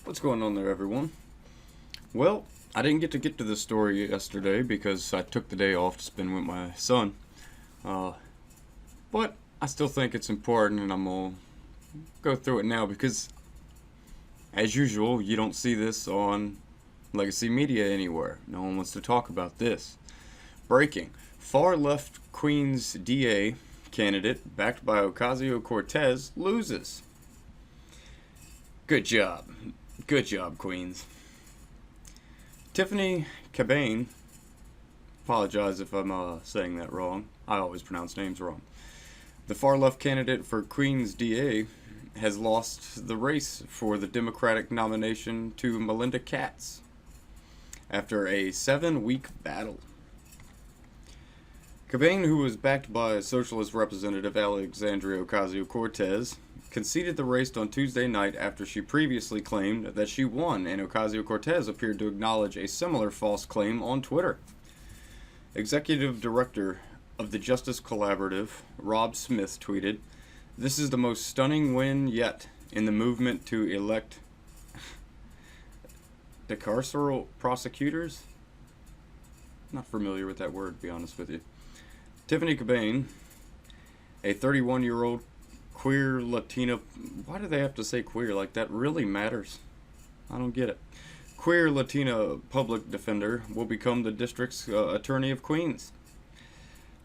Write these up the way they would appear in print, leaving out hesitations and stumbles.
What's going on there, everyone? Well, I didn't get to this story yesterday because I took the day off to spend with my son. Uh, but I still think it's important, and I'm gonna go through it now because, as usual, you don't see this on legacy media anywhere. No one wants to talk about this. Breaking: far left Queens DA candidate backed by Ocasio-Cortez loses. Good job. Good job, Queens. Tiffany Cabane, apologize if I'm saying that wrong. I always pronounce names wrong. The far left candidate for Queens DA has lost the race for the Democratic nomination to Melinda Katz after a 7-week battle. Cabane, who was backed by Socialist Representative Alexandria Ocasio-Cortez, conceded the race on Tuesday night after she previously claimed that she won, and Ocasio-Cortez appeared to acknowledge a similar false claim on Twitter. Executive Director of the Justice Collaborative, Rob Smith, tweeted, "This is the most stunning win yet in the movement to elect decarceral prosecutors." Not familiar with that word, to be honest with you. Tiffany Cabane, a 31-year-old queer Latina. Why do they have to say queer? Like, that really matters? I don't get it. Queer Latina public defender will become the district's attorney of Queens,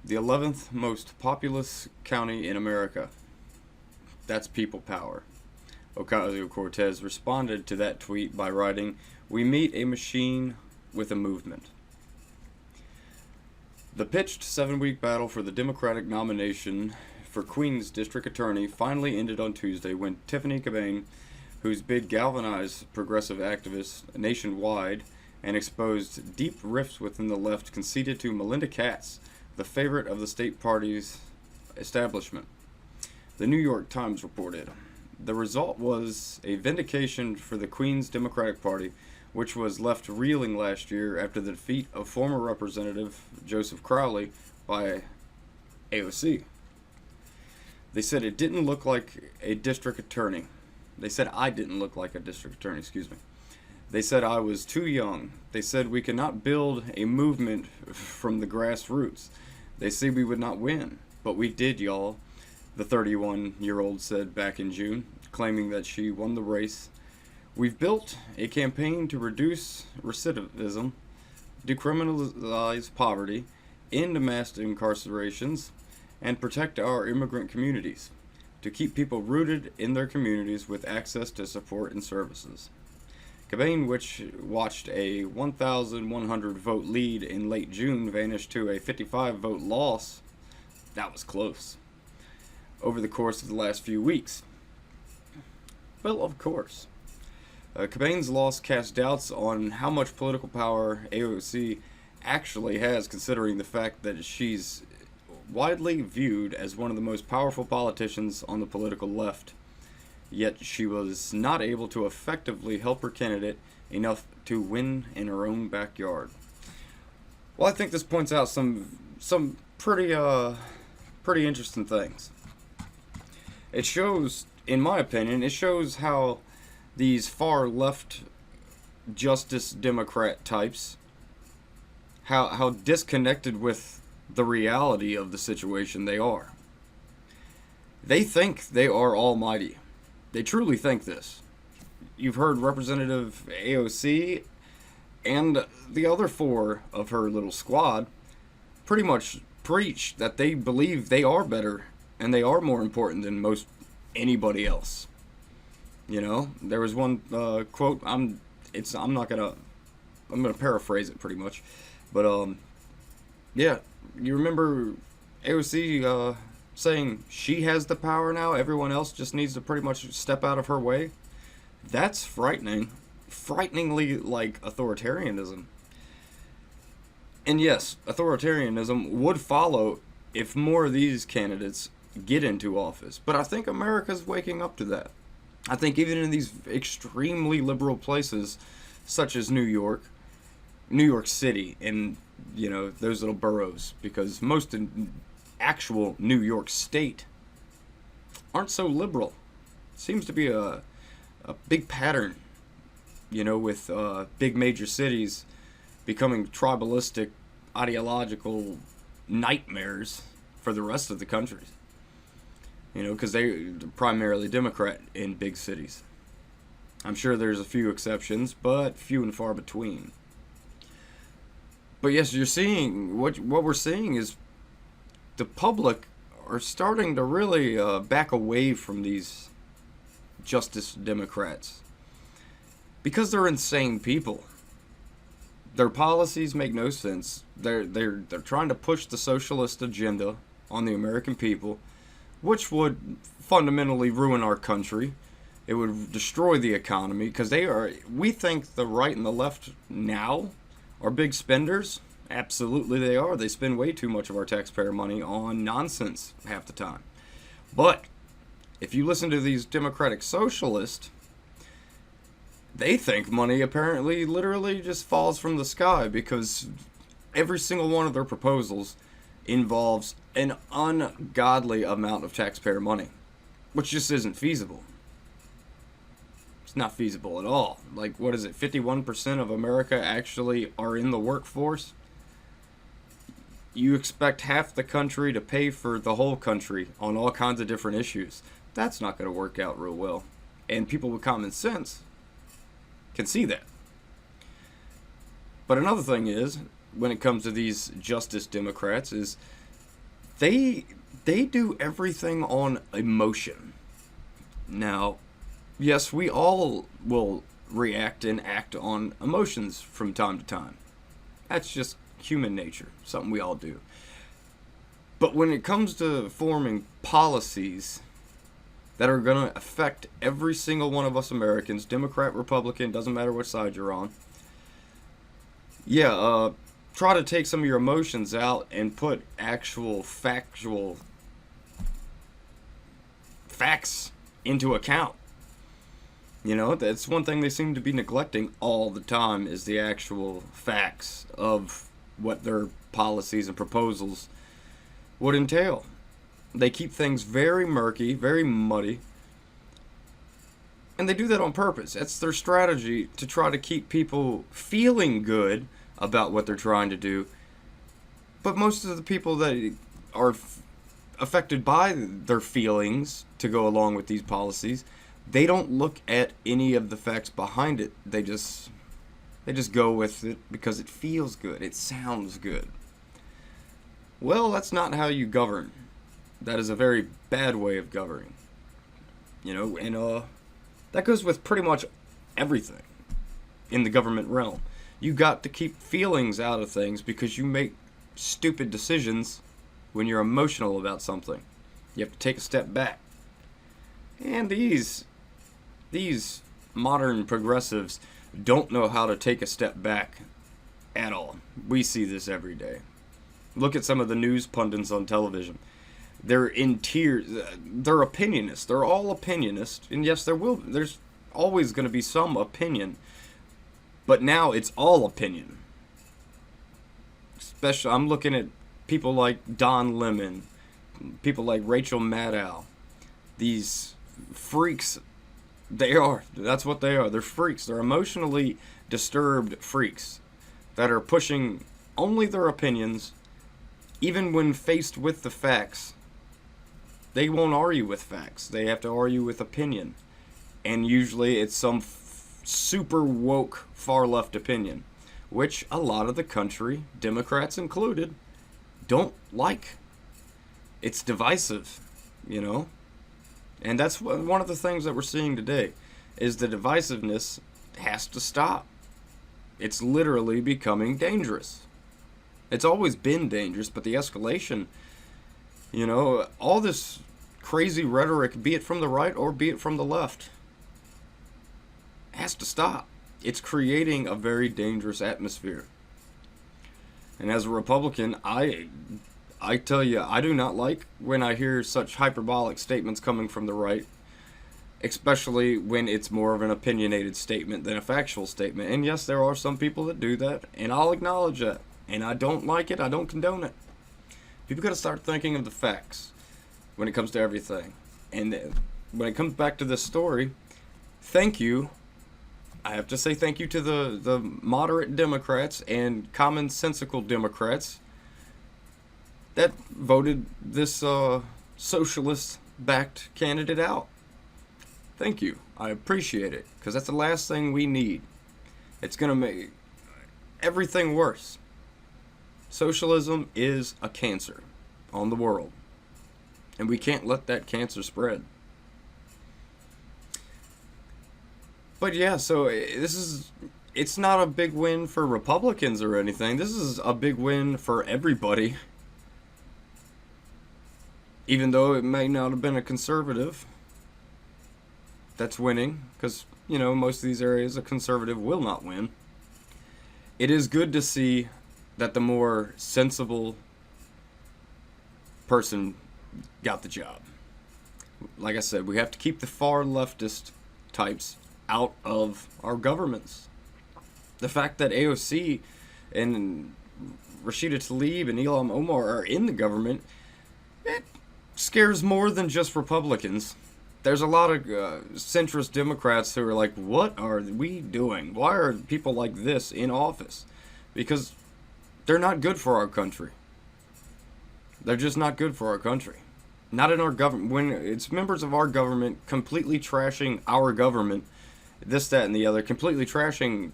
the 11th most populous county in America. That's people power. Ocasio-Cortez responded to that tweet by writing, "We meet a machine with a movement." The pitched 7-week battle for the Democratic nomination for Queens District Attorney finally ended on Tuesday when Tiffany Cabane, whose bid galvanized progressive activists nationwide and exposed deep rifts within the left, conceded to Melinda Katz, the favorite of the state party's establishment. The New York Times reported, "The result was a vindication for the Queens Democratic Party, which was left reeling last year after the defeat of former Representative Joseph Crowley by AOC. They said it didn't look like a district attorney. They said I didn't look like a district attorney, excuse me. They said I was too young. They said we could not build a movement from the grassroots. They said we would not win, but we did, y'all," the 31-year-old said back in June, claiming that she won the race. "We've built a campaign to reduce recidivism, decriminalize poverty, end mass incarcerations, and protect our immigrant communities, to keep people rooted in their communities with access to support and services." Cabane, which watched a 1,100 vote lead in late June, vanished to a 55 vote loss. That was close. Over the course of the last few weeks. Well, of course. Cabane's loss cast doubts on how much political power AOC actually has, considering the fact that she's widely viewed as one of the most powerful politicians on the political left. Yet she was not able to effectively help her candidate enough to win in her own backyard. Well, I think this points out some pretty interesting things. It shows, in my opinion, it shows how these far left Justice Democrat types, how disconnected with the reality of the situation they are. They think they are almighty. They truly think this. You've heard Representative AOC and the other 4 of her little squad pretty much preach that they believe they are better and they are more important than most anybody else. You know, there was one quote. I'm gonna paraphrase it pretty much, but yeah, you remember AOC saying she has the power now. Everyone else just needs to pretty much step out of her way. That's frightening, frighteningly like authoritarianism. And yes, authoritarianism would follow if more of these candidates get into office. But I think America's waking up to that. I think even in these extremely liberal places, such as New York City, and, you know, those little boroughs, because most in actual New York State aren't so liberal. Seems to be a big pattern with big major cities becoming tribalistic, ideological nightmares for the rest of the countries. Because they're primarily Democrat in big cities. I'm sure there's a few exceptions, but few and far between. But yes, you're seeing, what we're seeing is the public are starting to really back away from these Justice Democrats. Because they're insane people. Their policies make no sense. They're trying to push the socialist agenda on the American people, which would fundamentally ruin our country. It would destroy the economy, because we think the right and the left now are big spenders. Absolutely they are. They spend way too much of our taxpayer money on nonsense half the time. But if you listen to these democratic socialists, they think money apparently literally just falls from the sky, because every single one of their proposals involves an ungodly amount of taxpayer money, which just isn't feasible. It's not feasible at all. Like, what is it, 51% of America actually are in the workforce? You expect half the country to pay for the whole country on all kinds of different issues. That's not going to work out real well. And people with common sense can see that. But another thing is, when it comes to these Justice Democrats, is they do everything on emotion. Now, yes, we all will react and act on emotions from time to time. That's just human nature, something we all do. But when it comes to forming policies that are going to affect every single one of us Americans, Democrat, Republican, doesn't matter which side you're on, try to take some of your emotions out and put actual factual facts into account. That's one thing they seem to be neglecting all the time, is the actual facts of what their policies and proposals would entail. They keep things very murky, very muddy, and they do that on purpose. That's their strategy, to try to keep people feeling good about what they're trying to do. But most of the people that are affected by their feelings to go along with these policies, they don't look at any of the facts behind it. They just go with it because it feels good. It sounds good. Well, that's not how you govern. That is a very bad way of governing. And that goes with pretty much everything in the government realm. You got to keep feelings out of things, because you make stupid decisions when you're emotional about something. You have to take a step back. And these modern progressives don't know how to take a step back at all. We see this every day. Look at some of the news pundits on television. They're in tears. They're opinionists. They're all opinionists. And yes, there's always going to be some opinion. But now it's all opinion. Especially, I'm looking at people like Don Lemon, people like Rachel Maddow. These freaks, that's what they are. They're freaks. They're emotionally disturbed freaks that are pushing only their opinions, even when faced with the facts. They won't argue with facts. They have to argue with opinion. And usually it's some super woke far left opinion, which a lot of the country, Democrats included, don't like. It's divisive, And that's one of the things that we're seeing today, is the divisiveness has to stop. It's literally becoming dangerous. It's always been dangerous, but the escalation, all this crazy rhetoric, be it from the right or be it from the left, has to stop. It's creating a very dangerous atmosphere. And as a Republican, I tell you, I do not like when I hear such hyperbolic statements coming from the right, especially when it's more of an opinionated statement than a factual statement. And yes, there are some people that do that, and I'll acknowledge that. And I don't like it. I don't condone it. People got to start thinking of the facts when it comes to everything. And when it comes back to this story, thank you I have to say thank you to the moderate Democrats and commonsensical Democrats that voted this socialist-backed candidate out. Thank you. I appreciate it, because that's the last thing we need. It's going to make everything worse. Socialism is a cancer on the world, and we can't let that cancer spread. But yeah, so it's not a big win for Republicans or anything. This is a big win for everybody. Even though it may not have been a conservative that's winning, because, you know, most of these areas a conservative will not win. It is good to see that the more sensible person got the job. Like I said, we have to keep the far leftist types out of our governments. The fact that AOC and Rashida Tlaib and Ilham Omar are in the government, it scares more than just Republicans. There's a lot of centrist Democrats who are like, what are we doing? Why are people like this in office? Because they're not good for our country. They're just not good for our country. Not in our government. When it's members of our government completely trashing our government, this, that, and the other, completely trashing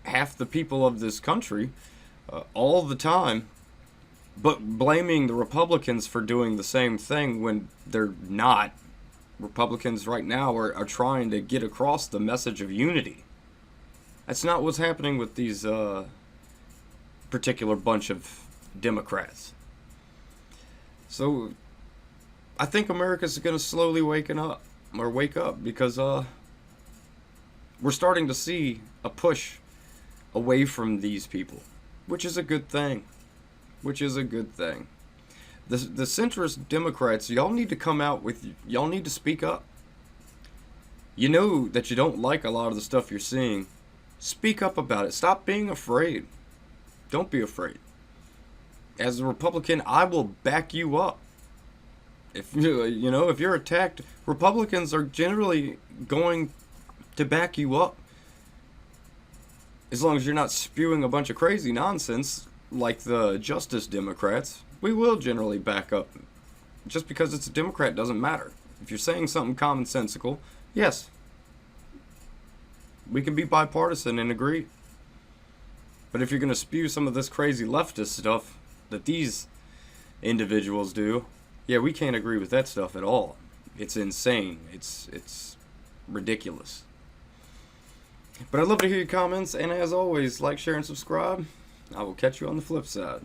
half the people of this country all the time, but blaming the Republicans for doing the same thing when they're not. Republicans right now are trying to get across the message of unity. That's not what's happening with these particular bunch of Democrats. So I think America's going to slowly wake up because we're starting to see a push away from these people, which is a good thing. The centrist Democrats, y'all need to come out y'all need to speak up. You know that you don't like a lot of the stuff you're seeing. Speak up about it. Stop being afraid. Don't be afraid. As a Republican, I will back you up. If if you're attacked, Republicans are generally going to back you up. As long as you're not spewing a bunch of crazy nonsense like the Justice Democrats, we will generally back up. Just because it's a Democrat doesn't matter. If you're saying something commonsensical, yes, we can be bipartisan and agree. But if you're going to spew some of this crazy leftist stuff that these individuals do, yeah, we can't agree with that stuff at all. It's insane. It's ridiculous. But I'd love to hear your comments, and as always, like, share, and subscribe. I will catch you on the flip side.